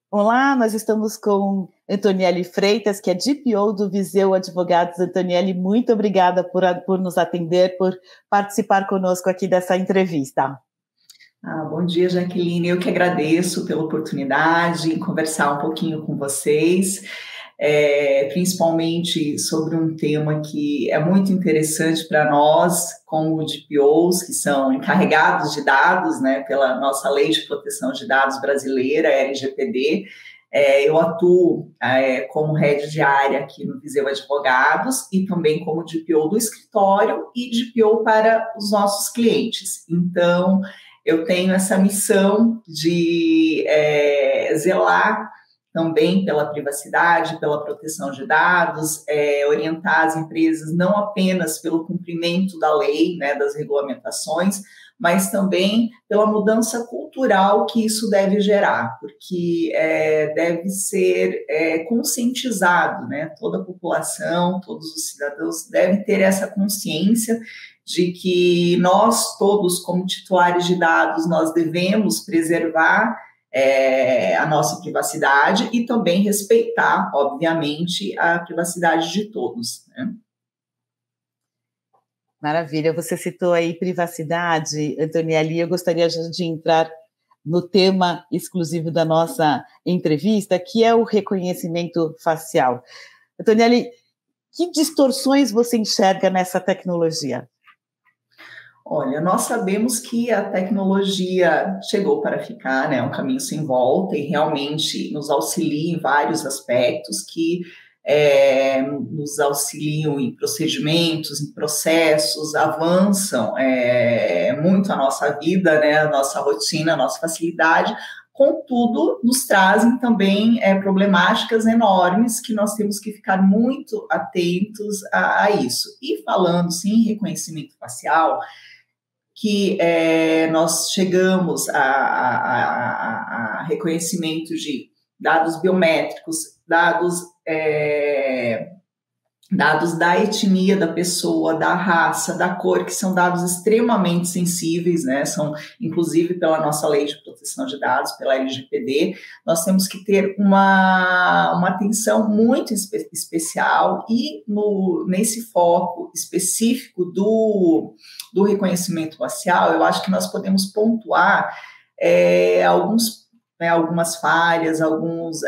Olá, nós estamos com Antoniele Freitas, que é DPO do Viseu Advogados. Antoniele, muito obrigada por nos atender, por participar conosco aqui dessa entrevista. Bom dia, Jaqueline. Eu que agradeço pela oportunidade em conversar um pouquinho com vocês, principalmente sobre um tema que é muito interessante para nós, como DPOs, que são encarregados de dados, né, pela nossa Lei de Proteção de Dados brasileira, LGPD. Eu atuo como head de área aqui no Viseu Advogados e também como DPO do escritório e DPO para os nossos clientes. Então, eu tenho essa missão de zelar também pela privacidade, pela proteção de dados, orientar as empresas não apenas pelo cumprimento da lei, né, das regulamentações, mas também pela mudança cultural que isso deve gerar, porque deve ser conscientizado, né? Toda a população, todos os cidadãos devem ter essa consciência de que nós todos, como titulares de dados, nós devemos preservar a nossa privacidade e também respeitar, obviamente, a privacidade de todos, né? Maravilha, você citou aí privacidade, Antoniele, eu gostaria de entrar no tema exclusivo da nossa entrevista, que é o reconhecimento facial. Antoniele, que distorções você enxerga nessa tecnologia? Olha, nós sabemos que a tecnologia chegou para ficar, né? É um caminho sem volta e realmente nos auxilia em vários aspectos que nos auxiliam em procedimentos, em processos, avançam muito a nossa vida, né? A nossa rotina, a nossa facilidade. Contudo, nos trazem também problemáticas enormes que nós temos que ficar muito atentos a isso. E falando, sim, em reconhecimento facial, que nós chegamos a reconhecimento de dados biométricos, dados da etnia da pessoa, da raça, da cor, que são dados extremamente sensíveis, né? São, inclusive, pela nossa Lei de Proteção de Dados, pela LGPD, nós temos que ter uma atenção muito especial e nesse foco específico do reconhecimento facial, eu acho que nós podemos pontuar algumas falhas, alguns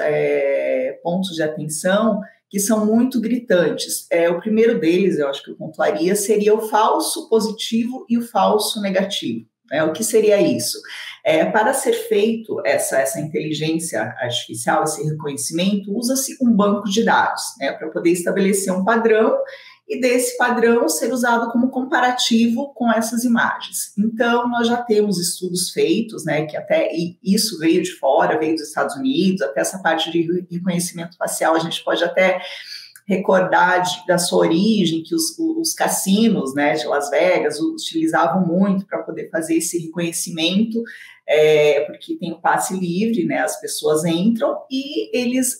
pontos de atenção que são muito gritantes. O primeiro deles, eu acho que eu pontuaria, seria o falso positivo e o falso negativo. O que seria isso? Para ser feito essa inteligência artificial, esse reconhecimento, usa-se um banco de dados, né, para poder estabelecer um padrão e desse padrão ser usado como comparativo com essas imagens. Então, nós já temos estudos feitos, né, que até isso veio de fora, veio dos Estados Unidos, até essa parte de reconhecimento facial, a gente pode até recordar da sua origem, que os cassinos, né, de Las Vegas utilizavam muito para poder fazer esse reconhecimento, porque tem o passe livre, né, as pessoas entram e eles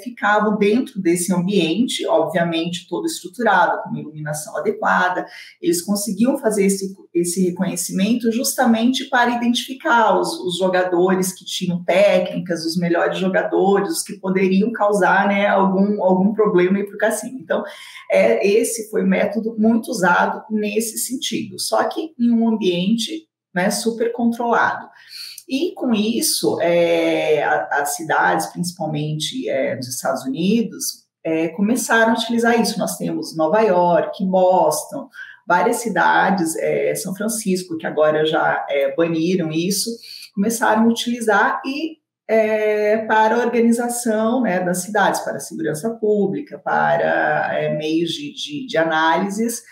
ficavam dentro desse ambiente, obviamente todo estruturado, com uma iluminação adequada, eles conseguiam fazer esse reconhecimento justamente para identificar os jogadores que tinham técnicas, os melhores jogadores, os que poderiam causar, né, algum problema para o cassino. Então, esse foi um método muito usado nesse sentido, só que em um ambiente, né, super controlado. E com isso, as cidades, principalmente nos Estados Unidos, começaram a utilizar isso. Nós temos Nova York, Boston, várias cidades, São Francisco, que agora já baniram isso, começaram a utilizar e para a organização, né, das cidades, para a segurança pública, para meios de análises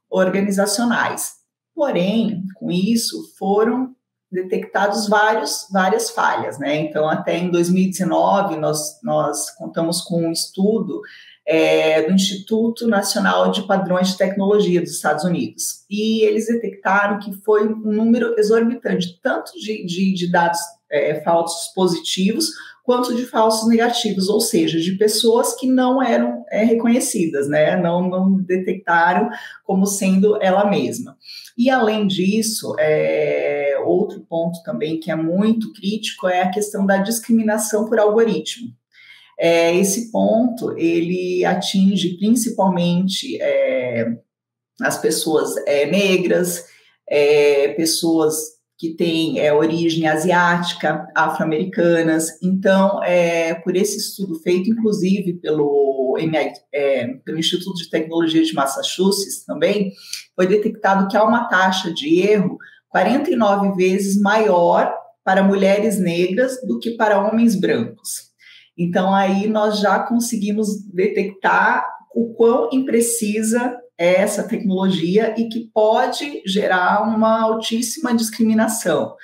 organizacionais. Porém, com isso, foram detectados várias falhas, né? Então, até em 2019, nós contamos com um estudo do Instituto Nacional de Padrões de Tecnologia dos Estados Unidos. E eles detectaram que foi um número exorbitante, tanto de dados falsos positivos, quanto de falsos negativos, ou seja, de pessoas que não eram reconhecidas, né? Não detectaram como sendo ela mesma. E, além disso, outro ponto também que é muito crítico é a questão da discriminação por algoritmo. Esse ponto, ele atinge principalmente as pessoas negras, pessoas que têm origem asiática, afro-americanas. Então, por esse estudo feito, inclusive, pelo Instituto de Tecnologia de Massachusetts também, foi detectado que há uma taxa de erro 49 vezes maior para mulheres negras do que para homens brancos. Então, aí nós já conseguimos detectar o quão imprecisa é essa tecnologia e que pode gerar uma altíssima discriminação.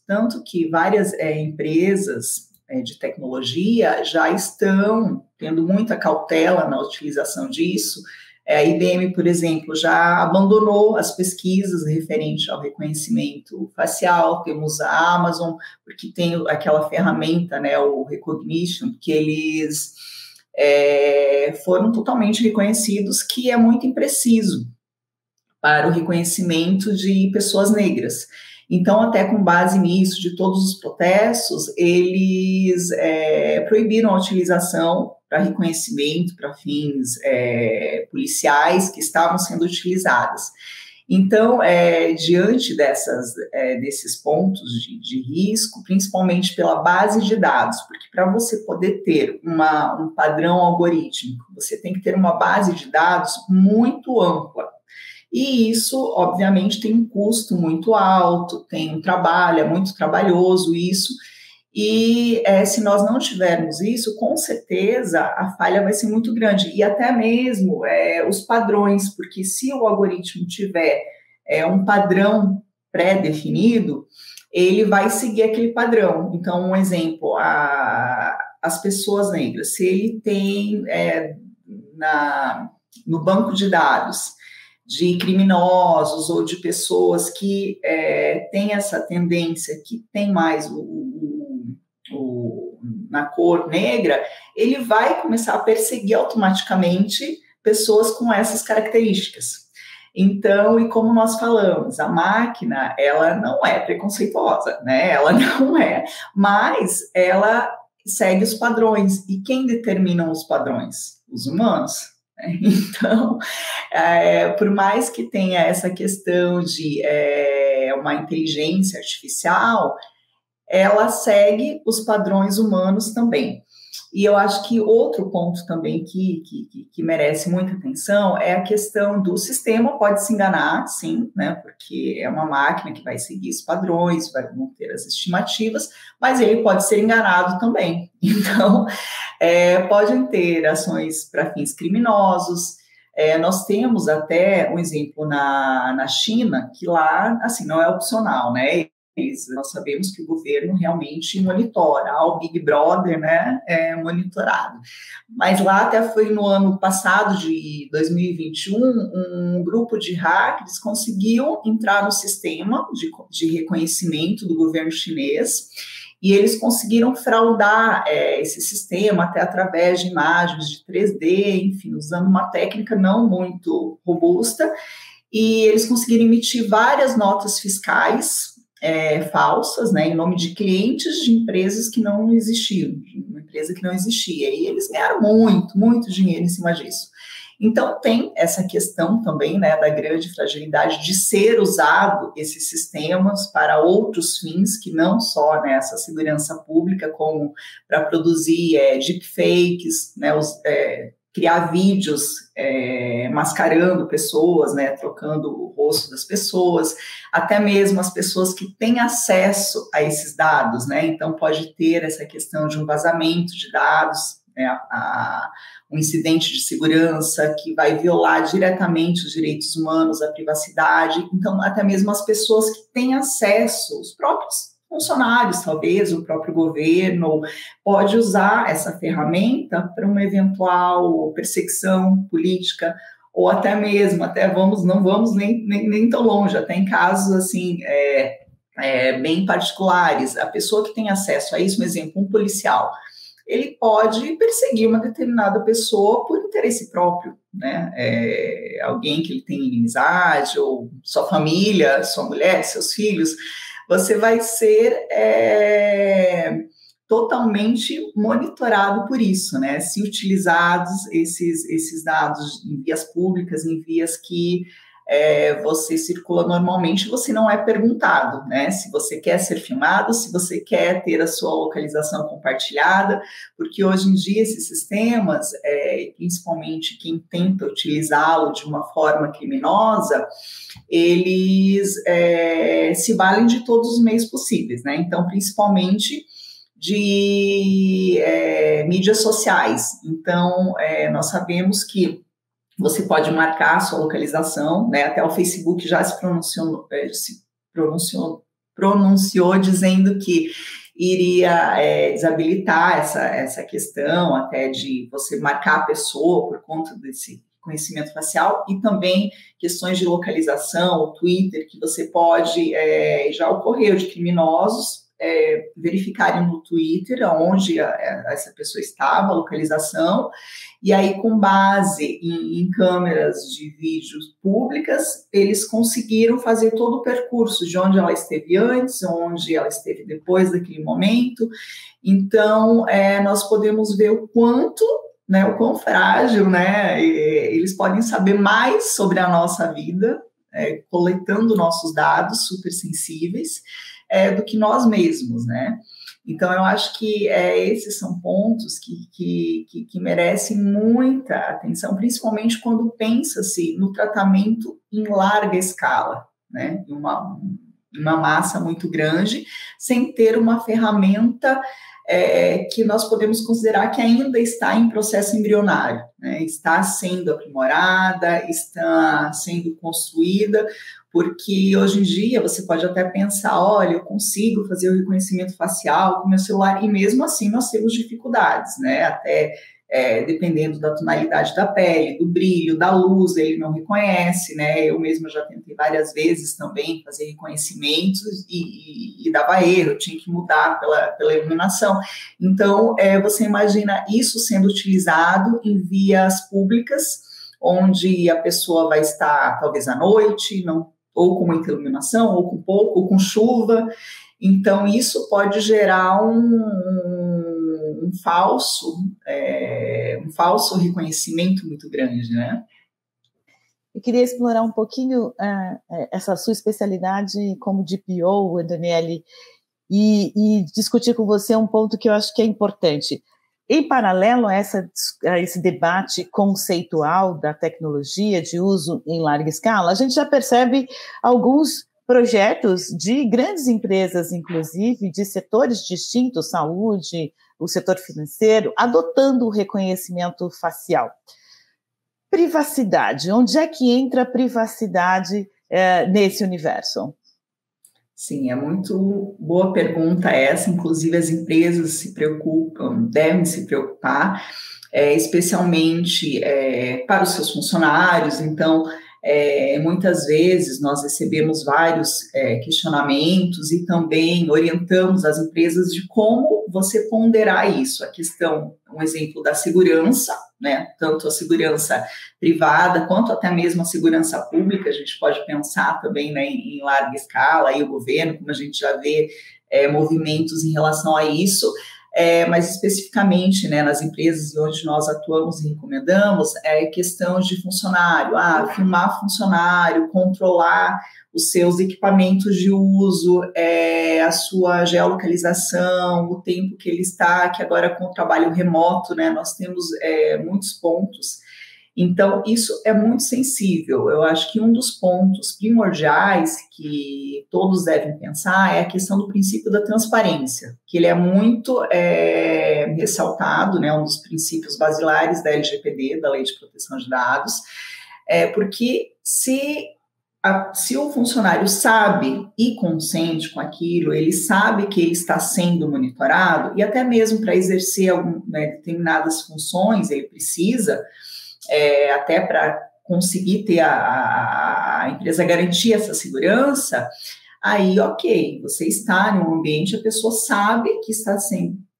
Tanto que várias empresas de tecnologia já estão tendo muita cautela na utilização disso. A IBM, por exemplo, já abandonou as pesquisas referentes ao reconhecimento facial. Temos a Amazon, porque tem aquela ferramenta, né, o Recognition, que eles foram totalmente reconhecidos, que é muito impreciso para o reconhecimento de pessoas negras. Então, até com base nisso, de todos os protestos, eles proibiram a utilização para reconhecimento, para fins policiais que estavam sendo utilizadas. Então, diante desses pontos de risco, principalmente pela base de dados, porque para você poder ter um padrão algorítmico, você tem que ter uma base de dados muito ampla. E isso, obviamente, tem um custo muito alto, tem um trabalho, é muito trabalhoso isso. E se nós não tivermos isso, com certeza a falha vai ser muito grande. E até mesmo os padrões, porque se o algoritmo tiver um padrão pré-definido, ele vai seguir aquele padrão. Então, um exemplo, as pessoas negras, se ele tem no banco de dados de criminosos ou de pessoas que têm essa tendência, que tem mais na cor negra, ele vai começar a perseguir automaticamente pessoas com essas características. Então, e como nós falamos, a máquina, ela não é preconceituosa, né? Ela não é, mas ela segue os padrões. E quem determina os padrões? Os humanos. Então, por mais que tenha essa questão de uma inteligência artificial, ela segue os padrões humanos também. E eu acho que outro ponto também que merece muita atenção é a questão do sistema pode se enganar, sim, né, porque é uma máquina que vai seguir os padrões, vai manter as estimativas, mas ele pode ser enganado também. Então, podem ter ações para fins criminosos. Nós temos até um exemplo na China, que lá, assim, não é opcional, né? Nós sabemos que o governo realmente monitora, o Big Brother, né, é monitorado. Mas lá até foi no ano passado, de 2021, um grupo de hackers conseguiu entrar no sistema de reconhecimento do governo chinês e eles conseguiram fraudar esse sistema até através de imagens de 3D, enfim, usando uma técnica não muito robusta, e eles conseguiram emitir várias notas fiscais falsas, né, em nome de clientes de empresas que não existiam, de uma empresa que não existia, e eles ganharam muito dinheiro em cima disso. Então, tem essa questão também, né, da grande fragilidade de ser usado esses sistemas para outros fins, que não só nessa segurança pública, como para produzir deepfakes, né, criar vídeos mascarando pessoas, né, trocando o rosto das pessoas, até mesmo as pessoas que têm acesso a esses dados, né, então pode ter essa questão de um vazamento de dados, né, um incidente de segurança que vai violar diretamente os direitos humanos, a privacidade, então até mesmo as pessoas que têm acesso, os próprios funcionários, talvez, o próprio governo, pode usar essa ferramenta para uma eventual perseguição política, ou até mesmo, não vamos nem tão longe, até em casos assim, bem particulares, a pessoa que tem acesso a isso, um exemplo, um policial, ele pode perseguir uma determinada pessoa por interesse próprio, né? Alguém que ele tem inimizade, ou sua família, sua mulher, seus filhos, você vai ser totalmente monitorado por isso, né? Se utilizados esses dados em vias públicas, em vias que você circula normalmente, você não é perguntado, né? Se você quer ser filmado, se você quer ter a sua localização compartilhada, porque hoje em dia esses sistemas, principalmente quem tenta utilizá-lo de uma forma criminosa, eles se valem de todos os meios possíveis, né? Então, principalmente de mídias sociais. Então, nós sabemos que você pode marcar a sua localização, né? Até o Facebook já se pronunciou dizendo que iria desabilitar essa questão até de você marcar a pessoa por conta desse conhecimento facial, e também questões de localização, o Twitter, que você pode, já ocorreu de criminosos verificarem no Twitter onde essa pessoa estava, a localização, e aí, com base em câmeras de vídeos públicas, eles conseguiram fazer todo o percurso de onde ela esteve antes, onde ela esteve depois daquele momento. Então, nós podemos ver o quanto, né, o quão frágil, né, eles podem saber mais sobre a nossa vida, coletando nossos dados super sensíveis, do que nós mesmos, né? Então, eu acho que esses são pontos que merecem muita atenção, principalmente quando pensa-se no tratamento em larga escala, né? Uma massa muito grande, sem ter uma ferramenta que nós podemos considerar que ainda está em processo embrionário, né? Está sendo aprimorada, está sendo construída, porque hoje em dia você pode até pensar, olha, eu consigo fazer o reconhecimento facial com meu celular, e mesmo assim nós temos dificuldades, né? Até dependendo da tonalidade da pele, do brilho, da luz, ele não reconhece, né? Eu mesma já tentei várias vezes também fazer reconhecimentos e dava erro, eu tinha que mudar pela iluminação. Então, você imagina isso sendo utilizado em vias públicas, onde a pessoa vai estar talvez à noite, ou com muita iluminação, ou com pouco, ou com chuva. Então, isso pode gerar um falso reconhecimento muito grande, né? Eu queria explorar um pouquinho essa sua especialidade como DPO, Daniele, e discutir com você um ponto que eu acho que é importante. Em paralelo a esse debate conceitual da tecnologia de uso em larga escala, a gente já percebe alguns projetos de grandes empresas, inclusive, de setores distintos, saúde, o setor financeiro, adotando o reconhecimento facial. Privacidade, onde é que entra a privacidade nesse universo? Sim, é muito boa pergunta essa, inclusive as empresas se preocupam, devem se preocupar, especialmente para os seus funcionários. Então, muitas vezes nós recebemos vários questionamentos e também orientamos as empresas de como você ponderar isso, a questão, um exemplo da segurança, né? Tanto a segurança privada quanto até mesmo a segurança pública, a gente pode pensar também, né, em larga escala, aí o governo, como a gente já vê movimentos em relação a isso, mas especificamente, né, nas empresas onde nós atuamos e recomendamos, questão de funcionário, filmar funcionário, controlar os seus equipamentos de uso, a sua geolocalização, o tempo que ele está, que agora com o trabalho remoto, né, nós temos muitos pontos. Então, isso é muito sensível. Eu acho que um dos pontos primordiais que todos devem pensar é a questão do princípio da transparência, que ele é muito ressaltado, né, um dos princípios basilares da LGPD, da Lei de Proteção de Dados, porque se o funcionário sabe e consente com aquilo, ele sabe que ele está sendo monitorado, e até mesmo para exercer determinadas funções, ele precisa, até para conseguir ter a empresa garantir essa segurança, aí, ok, você está em um ambiente, a pessoa sabe que está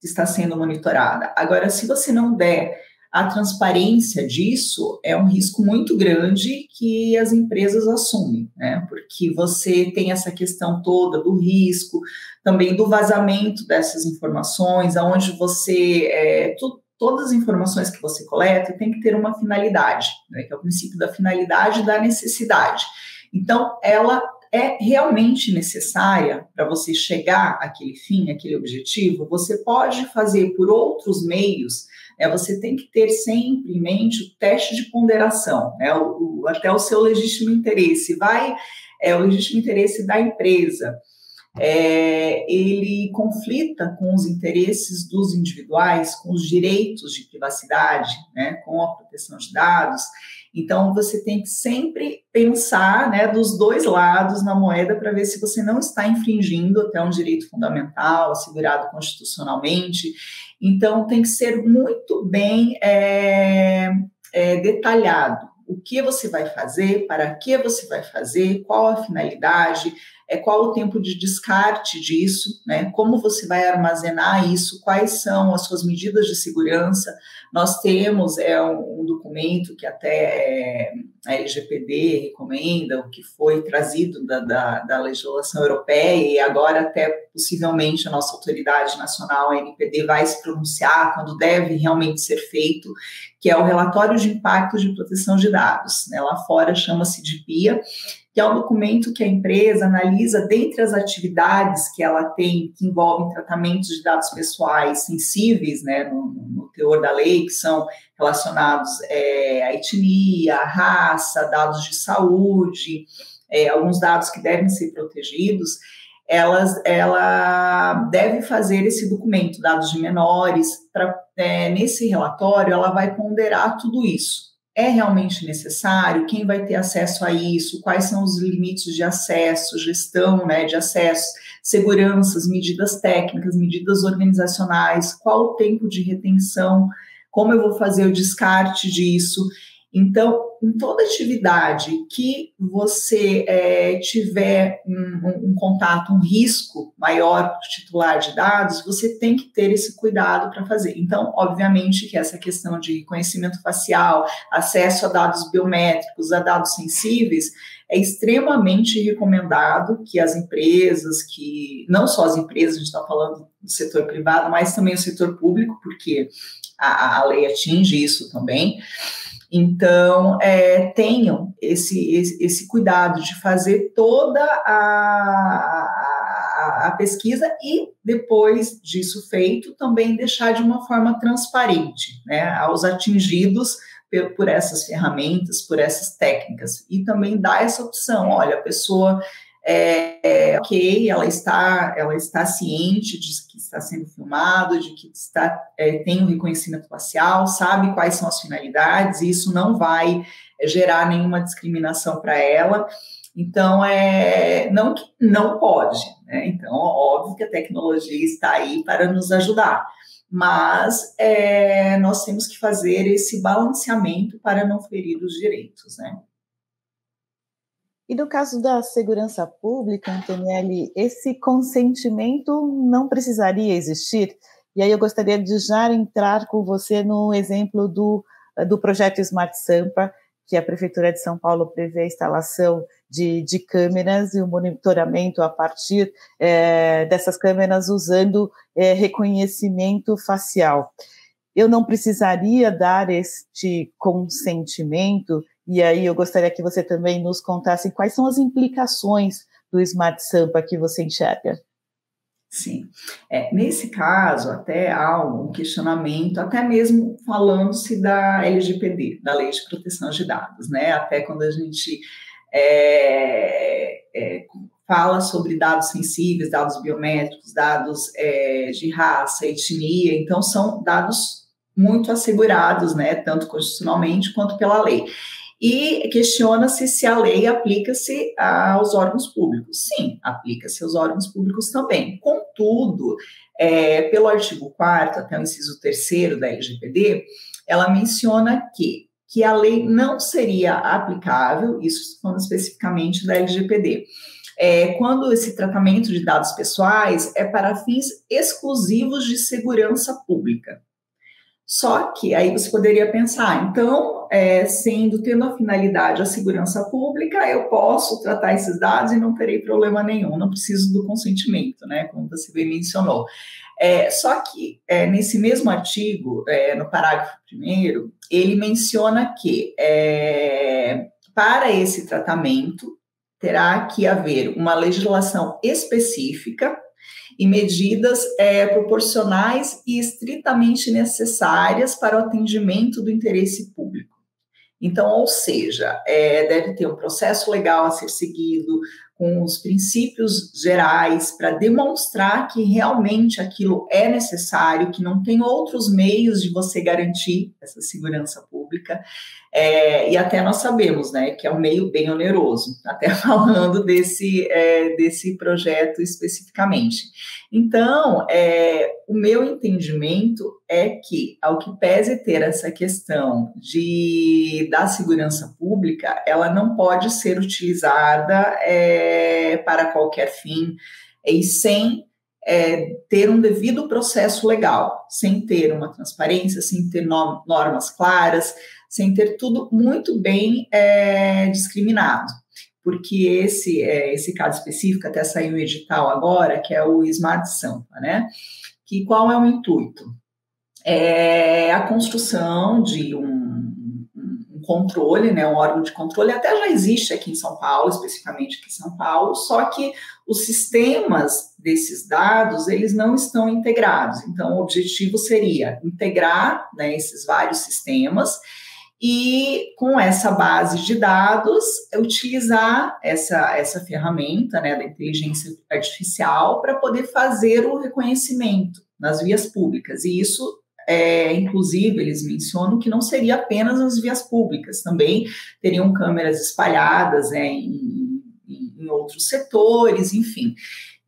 está sendo monitorada. Agora, se você não der a transparência disso, é um risco muito grande que as empresas assumem, né? Porque você tem essa questão toda do risco, também do vazamento dessas informações, aonde você, todas as informações que você coleta tem que ter uma finalidade, né? Que é o princípio da finalidade e da necessidade. Então, ela é realmente necessária para você chegar àquele fim, àquele objetivo. Você pode fazer por outros meios, né? Você tem que ter sempre em mente o teste de ponderação, né? Até o seu legítimo interesse. O legítimo interesse da empresa. Ele conflita com os interesses dos individuais, com os direitos de privacidade, né, com a proteção de dados. Então, você tem que sempre pensar, né, dos dois lados na moeda para ver se você não está infringindo até um direito fundamental, assegurado constitucionalmente. Então, tem que ser muito bem detalhado. O que você vai fazer, para que você vai fazer, qual a finalidade, qual o tempo de descarte disso, né? Como você vai armazenar isso, quais são as suas medidas de segurança. Nós temos um documento que até a LGPD recomenda, o que foi trazido da legislação europeia, e agora até possivelmente a nossa autoridade nacional, a ANPD, vai se pronunciar quando deve realmente ser feito, que é o relatório de impacto de proteção de dados, né? Lá fora chama-se de PIA, que é um documento que a empresa analisa dentre as atividades que ela tem, que envolvem tratamentos de dados pessoais sensíveis, né, no teor da lei, que são relacionados à etnia, à raça, dados de saúde, alguns dados que devem ser protegidos. Ela deve fazer esse documento, dados de menores, nesse relatório ela vai ponderar tudo isso. É realmente necessário? Quem vai ter acesso a isso? Quais são os limites de acesso, gestão, né, de acesso, seguranças, medidas técnicas, medidas organizacionais, qual o tempo de retenção, como eu vou fazer o descarte disso? Então, em toda atividade que você tiver um contato, um risco maior para o titular de dados, você tem que ter esse cuidado para fazer. Então, obviamente que essa questão de reconhecimento facial, acesso a dados biométricos, a dados sensíveis, é extremamente recomendado que as empresas, não só as empresas, a gente está falando do setor privado, mas também o setor público, porque a lei atinge isso também. Então, tenham esse cuidado de fazer toda a pesquisa e, depois disso feito, também deixar de uma forma transparente, né, aos atingidos por essas ferramentas, por essas técnicas. E também dar essa opção, olha, a pessoa ok, ela está ciente de que está sendo filmado, de que tem um reconhecimento facial, sabe quais são as finalidades, e isso não vai gerar nenhuma discriminação para ela. Então, não pode, né? Então, óbvio que a tecnologia está aí para nos ajudar, mas nós temos que fazer esse balanceamento para não ferir os direitos, né? E no caso da segurança pública, Antonielli, esse consentimento não precisaria existir? E aí eu gostaria de já entrar com você no exemplo do projeto Smart Sampa, que a Prefeitura de São Paulo prevê a instalação de câmeras e o monitoramento a partir dessas câmeras usando reconhecimento facial. Eu não precisaria dar este consentimento? E aí eu gostaria que você também nos contasse quais são as implicações do Smart Sampa que você enxerga. Sim. Nesse caso, até há um questionamento, até mesmo falando-se da LGPD, da Lei de Proteção de Dados, né? Até quando a gente fala sobre dados sensíveis, dados biométricos, dados de raça, etnia, então são dados muito assegurados, né? Tanto constitucionalmente quanto pela lei. E questiona-se se a lei aplica-se aos órgãos públicos. Sim, aplica-se aos órgãos públicos também. Contudo, pelo artigo 4º, até o inciso 3º da LGPD, ela menciona que a lei não seria aplicável, isso falando especificamente da LGPD, quando esse tratamento de dados pessoais é para fins exclusivos de segurança pública. Só que aí você poderia pensar, então, tendo a finalidade a segurança pública, eu posso tratar esses dados e não terei problema nenhum, não preciso do consentimento, né, como você bem mencionou. Só que, nesse mesmo artigo, no parágrafo 1º, ele menciona que, para esse tratamento, terá que haver uma legislação específica e medidas proporcionais e estritamente necessárias para o atendimento do interesse público. Então, ou seja, deve ter um processo legal a ser seguido, com os princípios gerais, para demonstrar que realmente aquilo é necessário, que não tem outros meios de você garantir essa segurança pública, e até nós sabemos, né, que é um meio bem oneroso, até falando desse projeto especificamente. Então, o meu entendimento é que, ao que pese ter essa questão da segurança pública, ela não pode ser utilizada para qualquer fim e sem ter um devido processo legal, sem ter uma transparência, sem ter normas claras, sem ter tudo muito bem discriminado. Porque esse caso específico, até saiu um edital agora, que é o Smart Sampa, né? Que qual é o intuito? A construção de um controle, né, um órgão de controle, até já existe aqui em São Paulo, especificamente aqui em São Paulo, só que os sistemas desses dados, eles não estão integrados. Então, o objetivo seria integrar, né, esses vários sistemas e, com essa base de dados, utilizar essa ferramenta, né, da inteligência artificial para poder fazer o reconhecimento nas vias públicas. E isso, inclusive, eles mencionam que não seria apenas nas vias públicas, também teriam câmeras espalhadas em outros setores, enfim.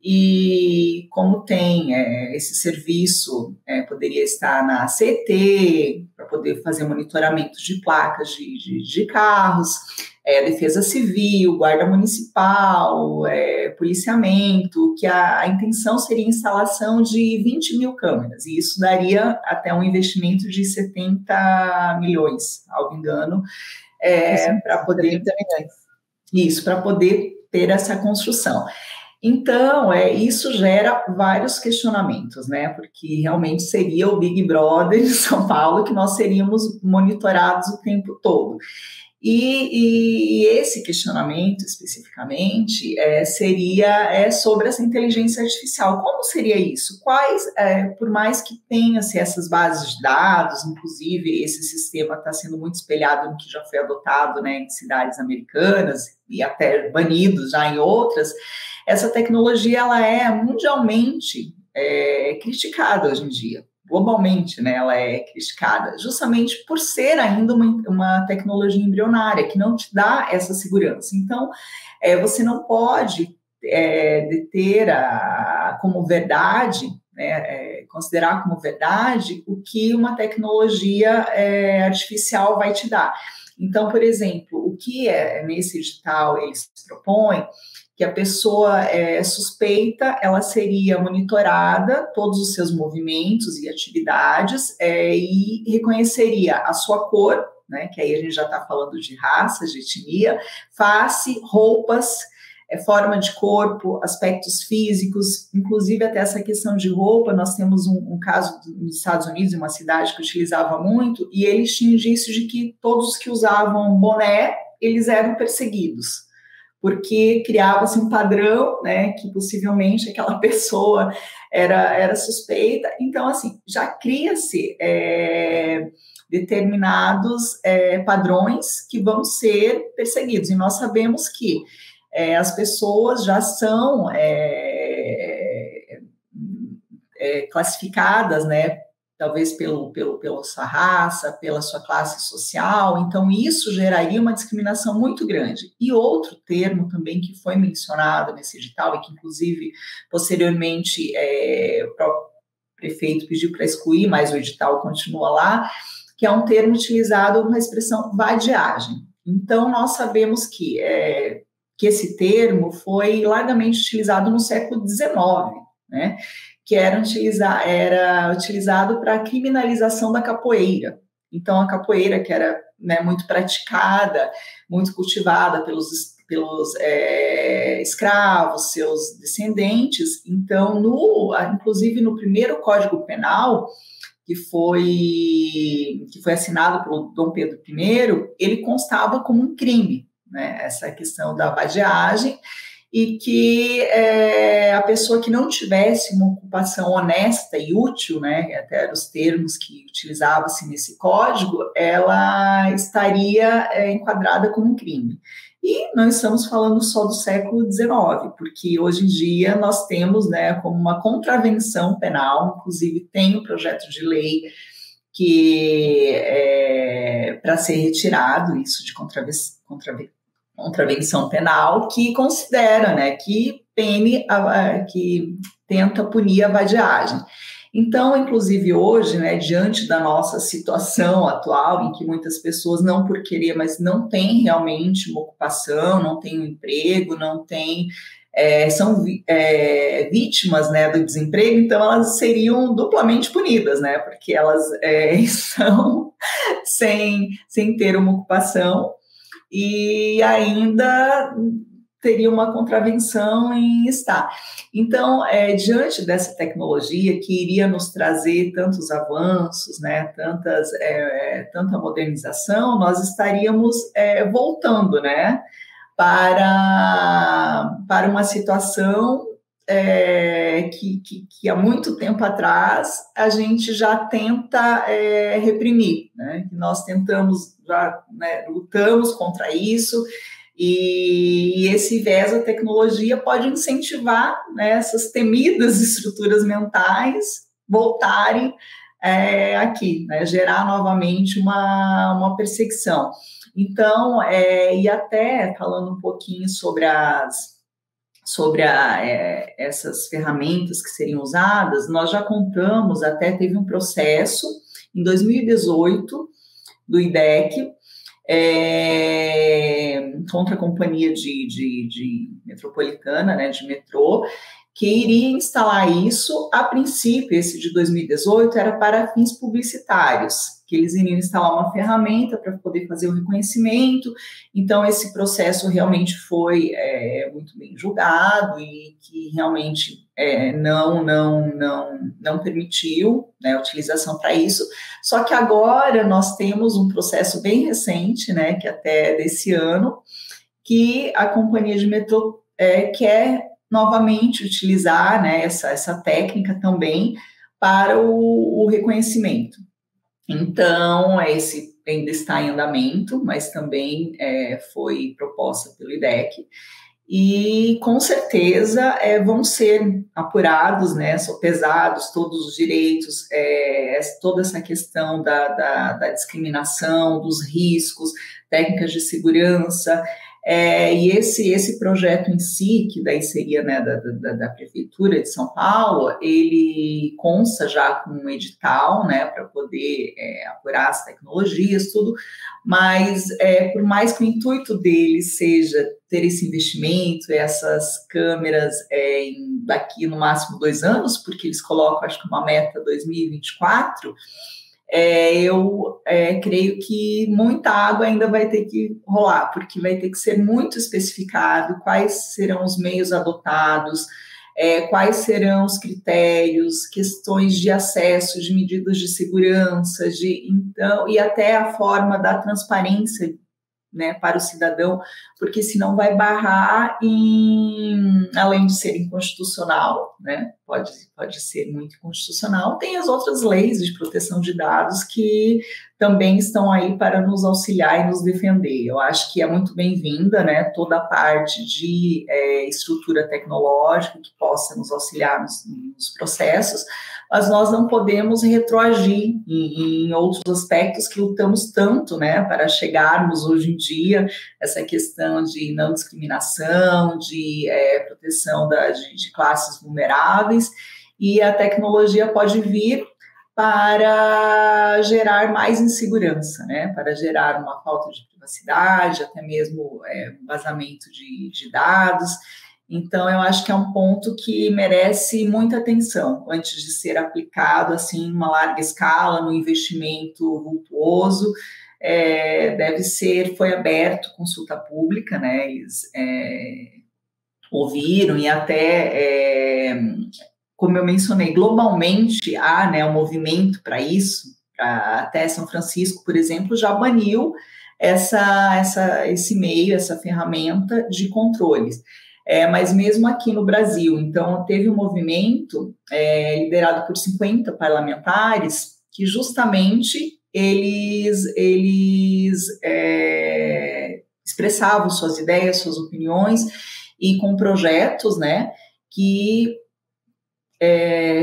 E como tem esse serviço, poderia estar na CET, para poder fazer monitoramento de placas de carros, defesa civil, guarda municipal, policiamento, que a intenção seria a instalação de 20 mil câmeras, e isso daria até um investimento de 70 milhões, salvo engano, para poder... 70 milhões. Isso, para poder ter essa construção. Então, isso gera vários questionamentos, né? Porque realmente seria o Big Brother de São Paulo que nós seríamos monitorados o tempo todo. E esse questionamento, especificamente, seria sobre essa inteligência artificial. Como seria isso? Por mais que tenha-se essas bases de dados, inclusive esse sistema está sendo muito espelhado no que já foi adotado, né, em cidades americanas e até banido já em outras, essa tecnologia ela é mundialmente criticada hoje em dia. Globalmente, né, ela é criticada, justamente por ser ainda uma tecnologia embrionária, que não te dá essa segurança. Então, você não pode deter como verdade, né, considerar como verdade o que uma tecnologia artificial vai te dar. Então, por exemplo, o que nesse edital eles propõem que a pessoa suspeita, ela seria monitorada, todos os seus movimentos e atividades, e reconheceria a sua cor, né, que aí a gente já está falando de raça, de etnia, face, roupas, forma de corpo, aspectos físicos, inclusive até essa questão de roupa. Nós temos um caso nos Estados Unidos, em uma cidade que utilizava muito, e eles tinham indício de que todos que usavam boné, eles eram perseguidos, porque criava-se um padrão, né, que possivelmente aquela pessoa era suspeita. Então, assim, já cria-se determinados padrões que vão ser perseguidos. E nós sabemos que as pessoas já são classificadas, né, talvez pela sua raça, pela sua classe social. Então, isso geraria uma discriminação muito grande. E outro termo também que foi mencionado nesse edital, e que, inclusive, posteriormente, o próprio prefeito pediu para excluir, mas o edital continua lá, que é um termo utilizado com a expressão vadiagem. Então, nós sabemos que que esse termo foi largamente utilizado no século XIX, né? Que era utilizado para a criminalização da capoeira. Então, a capoeira, que era, né, muito praticada, muito cultivada pelos escravos, seus descendentes. Então, inclusive no primeiro Código Penal, que foi assinado pelo Dom Pedro I, ele constava como um crime, né, essa questão da vadiagem, e que a pessoa que não tivesse uma ocupação honesta e útil, né, até eram os termos que utilizavam-se nesse código, ela estaria enquadrada como um crime. E não estamos falando só do século XIX, porque hoje em dia nós temos, né, como uma contravenção penal, inclusive tem um projeto de lei que para ser retirado isso de contravenção penal, que considera, né, que tenta punir a vadiagem. Então, inclusive hoje, né, diante da nossa situação atual, em que muitas pessoas não por querer, mas não têm realmente uma ocupação, não têm um emprego, não têm, são vítimas, né, do desemprego, então elas seriam duplamente punidas, né, porque elas estão sem ter uma ocupação e ainda teria uma contravenção em estar. Então, diante dessa tecnologia que iria nos trazer tantos avanços, né, tanta modernização, nós estaríamos voltando, né, para uma situação que há muito tempo atrás a gente já tenta reprimir, né, que nós tentamos, já, né, lutamos contra isso. E esse viés da tecnologia pode incentivar, né, essas temidas estruturas mentais voltarem aqui, né, gerar novamente uma perseguição. Então, e até falando um pouquinho sobre essas ferramentas que seriam usadas, nós já contamos, até teve um processo em 2018 do IDEC, contra a companhia de metropolitana, né, de metrô, que iria instalar isso. A princípio, esse de 2018 era para fins publicitários, que eles iriam instalar uma ferramenta para poder fazer o reconhecimento. Então, esse processo realmente foi muito bem julgado e que realmente não permitiu, né, a utilização para isso. Só que agora nós temos um processo bem recente, né, que até desse ano, que a companhia de metrô quer novamente utilizar, né, essa técnica também para o reconhecimento. Então, esse ainda está em andamento, mas também foi proposta pelo IDEC. E, com certeza, vão ser apurados, né, sopesados todos os direitos, toda essa questão da discriminação, dos riscos, técnicas de segurança. E esse projeto em si, que daí seria, né, da Prefeitura de São Paulo, ele consta já com um edital, né, para poder apurar as tecnologias, tudo, mas por mais que o intuito dele seja ter esse investimento, essas câmeras daqui no máximo 2 anos, porque eles colocam, acho que uma meta 2024, eu creio que muita água ainda vai ter que rolar, porque vai ter que ser muito especificado quais serão os meios adotados, quais serão os critérios, questões de acesso, de medidas de segurança, então, e até a forma da transparência, né, para o cidadão, porque senão vai barrar além de ser inconstitucional, né, pode ser muito inconstitucional, tem as outras leis de proteção de dados que também estão aí para nos auxiliar e nos defender. Eu acho que é muito bem-vinda, né, toda a parte de estrutura tecnológica que possa nos auxiliar nos processos, mas nós não podemos retroagir em outros aspectos que lutamos tanto, né, para chegarmos hoje em dia, essa questão de não discriminação, de proteção de classes vulneráveis, e a tecnologia pode vir para gerar mais insegurança, né? Para gerar uma falta de privacidade, até mesmo vazamento de dados. Então, eu acho que é um ponto que merece muita atenção antes de ser aplicado assim em uma larga escala, no investimento vultuoso. Foi aberto consulta pública, né? Eles ouviram e até, como eu mencionei, globalmente há, né, um movimento para isso. Até São Francisco, por exemplo, já baniu esse meio, essa ferramenta de controles. Mas mesmo aqui no Brasil, então, teve um movimento liderado por 50 parlamentares que justamente eles expressavam suas ideias, suas opiniões, e com projetos, né, que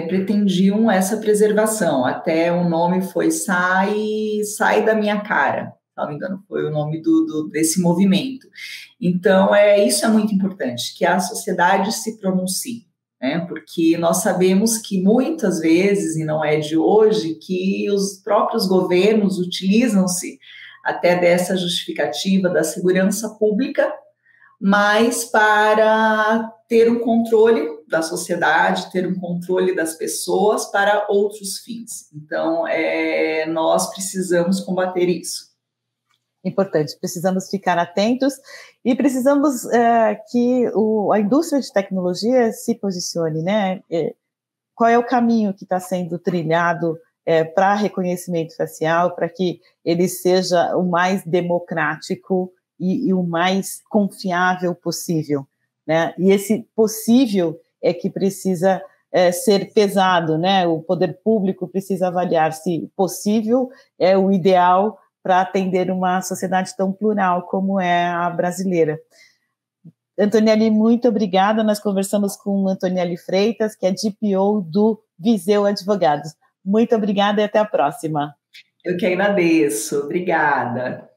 pretendiam essa preservação. Até o nome foi Sai da Minha Cara, se não me engano, foi o nome desse movimento. Então, isso é muito importante, que a sociedade se pronuncie, né? Porque nós sabemos que muitas vezes, e não é de hoje, que os próprios governos utilizam-se até dessa justificativa da segurança pública, mas para ter um controle da sociedade, ter um controle das pessoas para outros fins. Então, nós precisamos combater isso. Importante, precisamos ficar atentos e precisamos que a indústria de tecnologia se posicione, né? Qual é o caminho que está sendo trilhado para reconhecimento facial, para que ele seja o mais democrático e o mais confiável possível, né? E esse possível é que precisa ser pesado, né? O poder público precisa avaliar se possível é o ideal para atender uma sociedade tão plural como é a brasileira. Antonielli, muito obrigada. Nós conversamos com Antonielli Freitas, que é DPO do Viseu Advogados. Muito obrigada e até a próxima. Eu que agradeço. Obrigada.